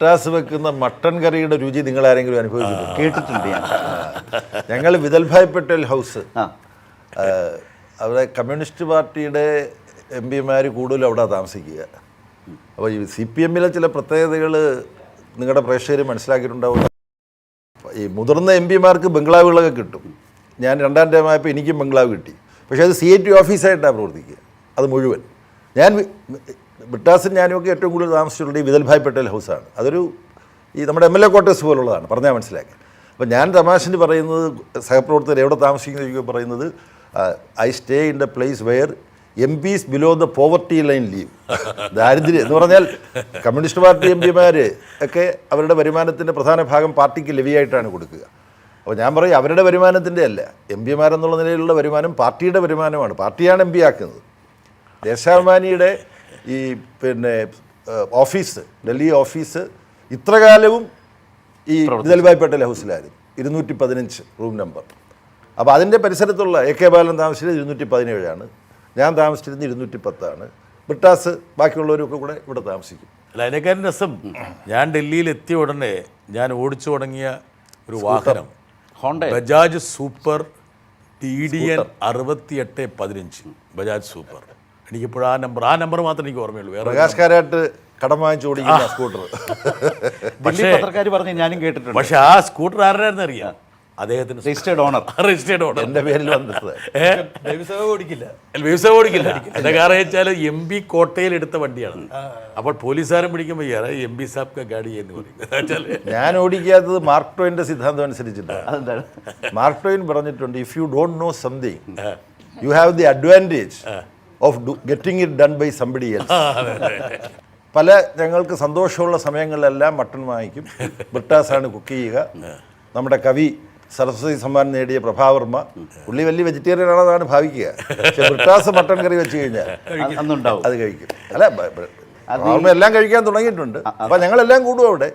ബ്രിട്ടാസ് വെക്കുന്ന മട്ടൻ കറിയുടെ രുചി നിങ്ങൾ ആരെങ്കിലും അനുഭവിച്ചിട്ടുണ്ട്? കേട്ടിട്ടുണ്ട് ഞാൻ. ഞങ്ങൾ വിദൽഭായ് പട്ടേൽ ഹൗസ്, അവിടെ കമ്മ്യൂണിസ്റ്റ് പാർട്ടിയുടെ MP കൂടുതലും അവിടെ താമസിക്കുക. അപ്പോൾ ഈ CPM-ലെ ചില പ്രത്യേകതകൾ നിങ്ങളുടെ പ്രേക്ഷകർ മനസ്സിലാക്കിയിട്ടുണ്ടാവും. ഈ മുതിർന്ന MP-മാർക്ക് ബംഗ്ലാവുകളൊക്കെ കിട്ടും. ഞാൻ 2ാം ടൈം ആയപ്പോൾ എനിക്കും ബംഗ്ലാവ് കിട്ടി. പക്ഷേ അത് CIT ഓഫീസായിട്ടാണ് പ്രവർത്തിക്കുക, അത് മുഴുവൻ. ഞാൻ ബ്രിട്ടാസും ഞാനുമൊക്കെ ഏറ്റവും കൂടുതൽ താമസിച്ചിട്ടുള്ളത് ഈ വിദൽഭായ് പട്ടേൽ ഹൗസാണ്. അതൊരു ഈ നമ്മുടെ MLA ക്വാർട്ടേഴ്സ് പോലുള്ളതാണ്, പറഞ്ഞാൽ മനസ്സിലാക്കി. അപ്പോൾ ഞാൻ തമാശന് പറയുന്നത്, സഹപ്രവർത്തകർ എവിടെ താമസിക്കുന്ന പറയുന്നത്, I stay in the place where MPs below the poverty line leave. ദാരിദ്ര്യം എന്ന് പറഞ്ഞാൽ കമ്മ്യൂണിസ്റ്റ് പാർട്ടി MP-മാർ ഒക്കെ അവരുടെ വരുമാനത്തിൻ്റെ പ്രധാന ഭാഗം പാർട്ടിക്ക് ലെവിയായിട്ടാണ് കൊടുക്കുക. അപ്പോൾ ഞാൻ പറയും അവരുടെ വരുമാനത്തിൻ്റെ അല്ല, MP-മാരെന്നുള്ള നിലയിലുള്ള വരുമാനം പാർട്ടിയുടെ വരുമാനമാണ്. പാർട്ടിയാണ് MP ആക്കുന്നത്. ദേശാഭിമാനിയുടെ ഈ ഓഫീസ്, ഡൽഹി ഓഫീസ് ഇത്ര കാലവും ഈ വിദൽഭായ് പട്ടേൽ ഹൗസിലായിരുന്നു, 215 റൂം നമ്പർ. അപ്പോൾ അതിൻ്റെ പരിസരത്തുള്ള AK ബാലൻ താമസിച്ചത് 217ആണ്, ഞാൻ താമസിച്ചിരുന്നത് 210ആണ്. ബ്രിട്ടാസ് ബാക്കിയുള്ളവരൊക്കെ കൂടെ ഇവിടെ താമസിക്കും. അല്ല, അതിനേക്കാളും രസം, ഞാൻ ഡൽഹിയിൽ എത്തിയ ഉടനെ ഞാൻ ഓടിച്ചു തുടങ്ങിയ ഒരു വാഹനം Bajaj super TDN 6815 Bajaj super. എനിക്കിപ്പോഴും ആ നമ്പർ മാത്രമേ എനിക്ക് ഓർമ്മയുള്ളൂ. വേറെ പ്രകാശ്കാരായിട്ട് കടം വാങ്ങിച്ചു ഓടിക്കുന്ന സ്കൂട്ടർ. പത്രക്കാർ പറഞ്ഞ് ഞാനും കേട്ടിട്ടുണ്ട്. പക്ഷെ ആ സ്കൂട്ടർ ആരായിരുന്നു അറിയാം? അദ്ദേഹത്തിന് രജിസ്റ്റേർഡ് ഓണർ. എൻ്റെ പേരിൽ വന്നിട്ട് ഓടിക്കില്ല. എൻ്റെ കാരണം വെച്ചാൽ MP കോട്ടയിൽ എടുത്ത വണ്ടിയാണ്. അപ്പോൾ പോലീസുകാരൻ പിടിക്കുമ്പോൾ MP സാബ് ഗാഡി എന്ന് പറയും. ഞാൻ ഓടിക്കാത്തത് മാർക്ക് ട്വൈൻ്റെ സിദ്ധാന്തം അനുസരിച്ചിട്ടാണ്. മാർക്ക് ട്വൈൻ പറഞ്ഞിട്ടുണ്ട്, if you don't know something you have the advantage of getting it done by somebody else. പല ഞങ്ങൾക്ക് സന്തോഷമുള്ള സമയങ്ങളിലെല്ലാം മട്ടൺ വാങ്ങിക്കും. ബ്രിട്ടാസാണ് കുക്ക് ചെയ്യുക. നമ്മുടെ കവി സരസ്വതി സമ്മാനം നേടിയ പ്രഭാവർമ്മ, പുള്ളി വലിയ വെജിറ്റേറിയൻ ആണെന്നാണ് ഭാവിക്കുക. പക്ഷെ ബ്രിട്ടാസ് മട്ടൺ കറി വെച്ച് കഴിഞ്ഞാൽ അത് കഴിക്കും. അല്ല, പ്രഭാവർമ്മ എല്ലാം കഴിക്കാൻ തുടങ്ങിയിട്ടുണ്ട്. അപ്പം ഞങ്ങളെല്ലാം കൂടും അവിടെ.